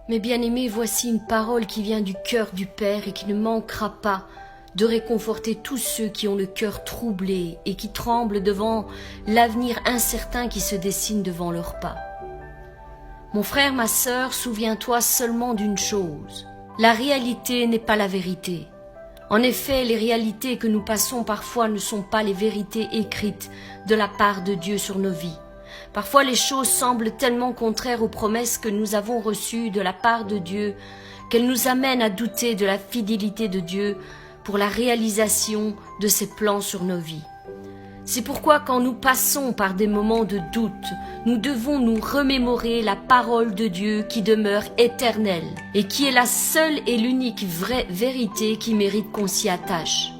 Mes bien-aimés, voici une parole qui vient du cœur du Père et qui ne manquera pas de réconforter tous ceux qui ont le cœur troublé et qui tremblent devant l'avenir incertain qui se dessine devant leurs pas. Mon frère, ma sœur, souviens-toi seulement d'une chose. La réalité n'est pas la vérité. En effet, les réalités que nous passons parfois ne sont pas les vérités écrites de la part de Dieu sur nos vies. Parfois, les choses semblent tellement contraires aux promesses que nous avons reçues de la part de Dieu qu'elles nous amènent à douter de la fidélité de Dieu pour la réalisation de ses plans sur nos vies. C'est pourquoi quand nous passons par des moments de doute, nous devons nous remémorer la parole de Dieu qui demeure éternelle et qui est la seule et l'unique vraie vérité qui mérite qu'on s'y attache.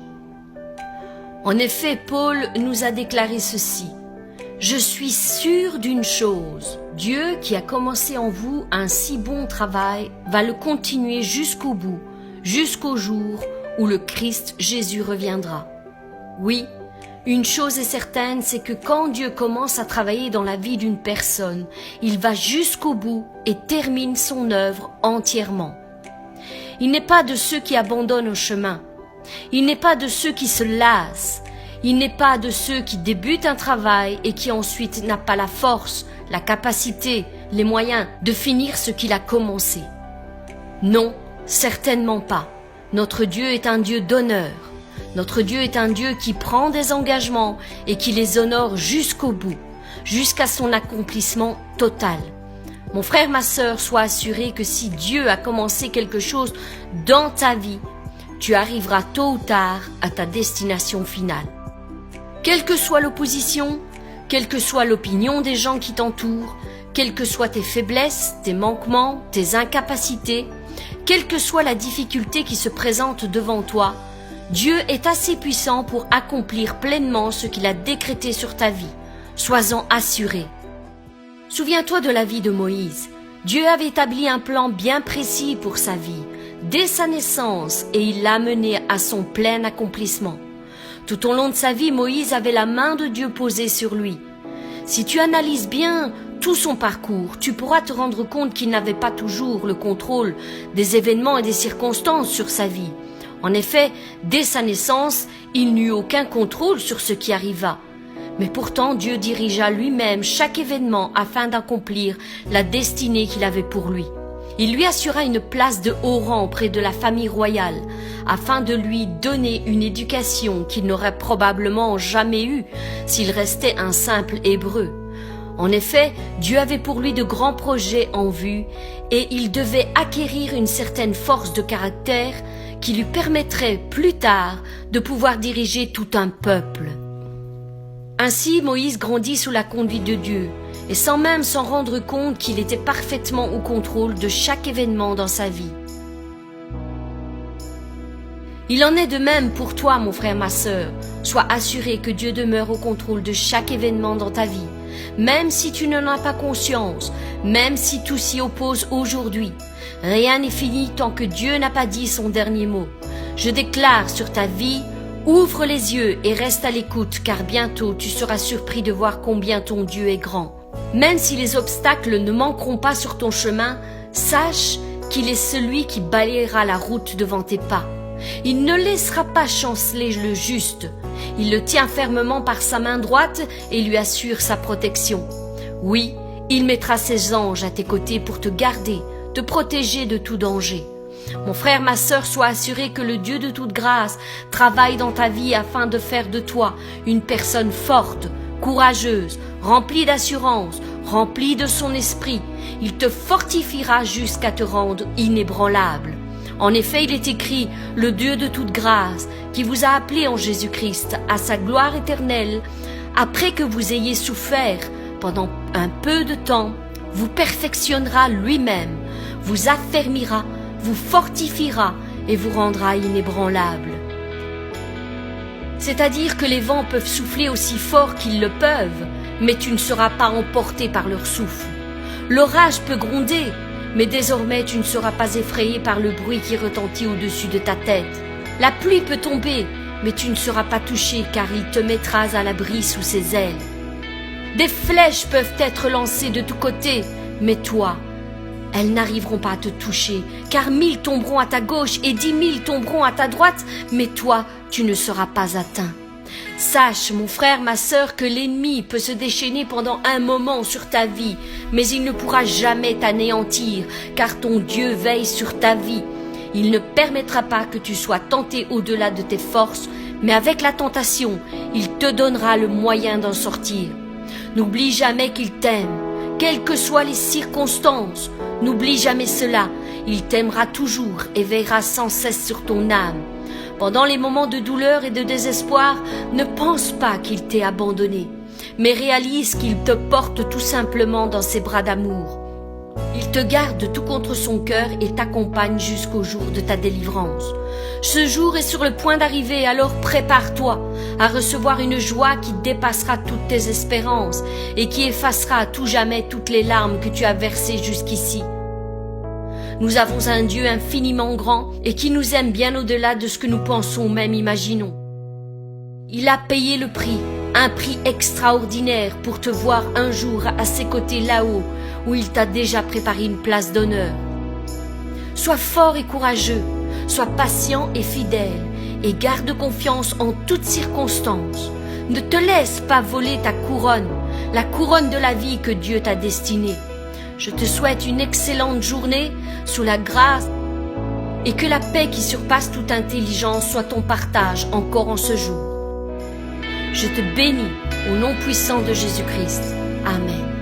En effet, Paul nous a déclaré ceci. « Je suis sûr d'une chose, Dieu qui a commencé en vous un si bon travail va le continuer jusqu'au bout, jusqu'au jour où le Christ Jésus reviendra. » Oui, une chose est certaine, c'est que quand Dieu commence à travailler dans la vie d'une personne, il va jusqu'au bout et termine son œuvre entièrement. Il n'est pas de ceux qui abandonnent au chemin. Il n'est pas de ceux qui se lassent. Il n'est pas de ceux qui débutent un travail et qui ensuite n'a pas la force, la capacité, les moyens de finir ce qu'il a commencé. Non, certainement pas. Notre Dieu est un Dieu d'honneur. Notre Dieu est un Dieu qui prend des engagements et qui les honore jusqu'au bout, jusqu'à son accomplissement total. Mon frère, ma sœur, sois assuré que si Dieu a commencé quelque chose dans ta vie, tu arriveras tôt ou tard à ta destination finale. Quelle que soit l'opposition, quelle que soit l'opinion des gens qui t'entourent, quelles que soient tes faiblesses, tes manquements, tes incapacités, quelle que soit la difficulté qui se présente devant toi, Dieu est assez puissant pour accomplir pleinement ce qu'il a décrété sur ta vie. Sois-en assuré. Souviens-toi de la vie de Moïse. Dieu avait établi un plan bien précis pour sa vie, dès sa naissance, et il l'a mené à son plein accomplissement. Tout au long de sa vie, Moïse avait la main de Dieu posée sur lui. Si tu analyses bien tout son parcours, tu pourras te rendre compte qu'il n'avait pas toujours le contrôle des événements et des circonstances sur sa vie. En effet, dès sa naissance, il n'eut aucun contrôle sur ce qui arriva. Mais pourtant, Dieu dirigea lui-même chaque événement afin d'accomplir la destinée qu'il avait pour lui. Il lui assura une place de haut rang auprès de la famille royale, afin de lui donner une éducation qu'il n'aurait probablement jamais eue s'il restait un simple Hébreu. En effet, Dieu avait pour lui de grands projets en vue et il devait acquérir une certaine force de caractère qui lui permettrait plus tard de pouvoir diriger tout un peuple. Ainsi, Moïse grandit sous la conduite de Dieu et sans même s'en rendre compte qu'il était parfaitement au contrôle de chaque événement dans sa vie. Il en est de même pour toi, mon frère, ma sœur. Sois assuré que Dieu demeure au contrôle de chaque événement dans ta vie, même si tu n'en as pas conscience, même si tout s'y oppose aujourd'hui. Rien n'est fini tant que Dieu n'a pas dit son dernier mot. Je déclare sur ta vie, ouvre les yeux et reste à l'écoute, car bientôt tu seras surpris de voir combien ton Dieu est grand. Même si les obstacles ne manqueront pas sur ton chemin, sache qu'il est celui qui balayera la route devant tes pas. Il ne laissera pas chanceler le juste. Il le tient fermement par sa main droite et lui assure sa protection. Oui, il mettra ses anges à tes côtés pour te garder, te protéger de tout danger. Mon frère, ma sœur, sois assuré que le Dieu de toute grâce travaille dans ta vie afin de faire de toi une personne forte, courageuse, remplie d'assurance, remplie de son esprit. Il te fortifiera jusqu'à te rendre inébranlable. En effet, il est écrit, le Dieu de toute grâce, qui vous a appelé en Jésus-Christ à sa gloire éternelle, après que vous ayez souffert pendant un peu de temps, vous perfectionnera lui-même, vous affermira, vous fortifiera et vous rendra inébranlable. C'est-à-dire que les vents peuvent souffler aussi fort qu'ils le peuvent, mais tu ne seras pas emporté par leur souffle. L'orage peut gronder, mais désormais tu ne seras pas effrayé par le bruit qui retentit au-dessus de ta tête. La pluie peut tomber, mais tu ne seras pas touché car il te mettra à l'abri sous ses ailes. Des flèches peuvent être lancées de tous côtés, mais toi, elles n'arriveront pas à te toucher, car 1000 tomberont à ta gauche et 10 000 tomberont à ta droite, mais toi, tu ne seras pas atteint. Sache, mon frère, ma sœur, que l'ennemi peut se déchaîner pendant un moment sur ta vie, mais il ne pourra jamais t'anéantir, car ton Dieu veille sur ta vie. Il ne permettra pas que tu sois tenté au-delà de tes forces, mais avec la tentation, il te donnera le moyen d'en sortir. N'oublie jamais qu'il t'aime, quelles que soient les circonstances. N'oublie jamais cela, il t'aimera toujours et veillera sans cesse sur ton âme. Pendant les moments de douleur et de désespoir, ne pense pas qu'il t'ait abandonné, mais réalise qu'il te porte tout simplement dans ses bras d'amour. Il te garde tout contre son cœur et t'accompagne jusqu'au jour de ta délivrance. Ce jour est sur le point d'arriver, alors prépare-toi à recevoir une joie qui dépassera toutes tes espérances et qui effacera à tout jamais toutes les larmes que tu as versées jusqu'ici. Nous avons un Dieu infiniment grand et qui nous aime bien au-delà de ce que nous pensons ou même imaginons. Il a payé le prix, un prix extraordinaire pour te voir un jour à ses côtés là-haut, où il t'a déjà préparé une place d'honneur. Sois fort et courageux, sois patient et fidèle, et garde confiance en toutes circonstances. Ne te laisse pas voler ta couronne, la couronne de la vie que Dieu t'a destinée. Je te souhaite une excellente journée sous la grâce et que la paix qui surpasse toute intelligence soit ton partage encore en ce jour. Je te bénis au nom puissant de Jésus-Christ. Amen.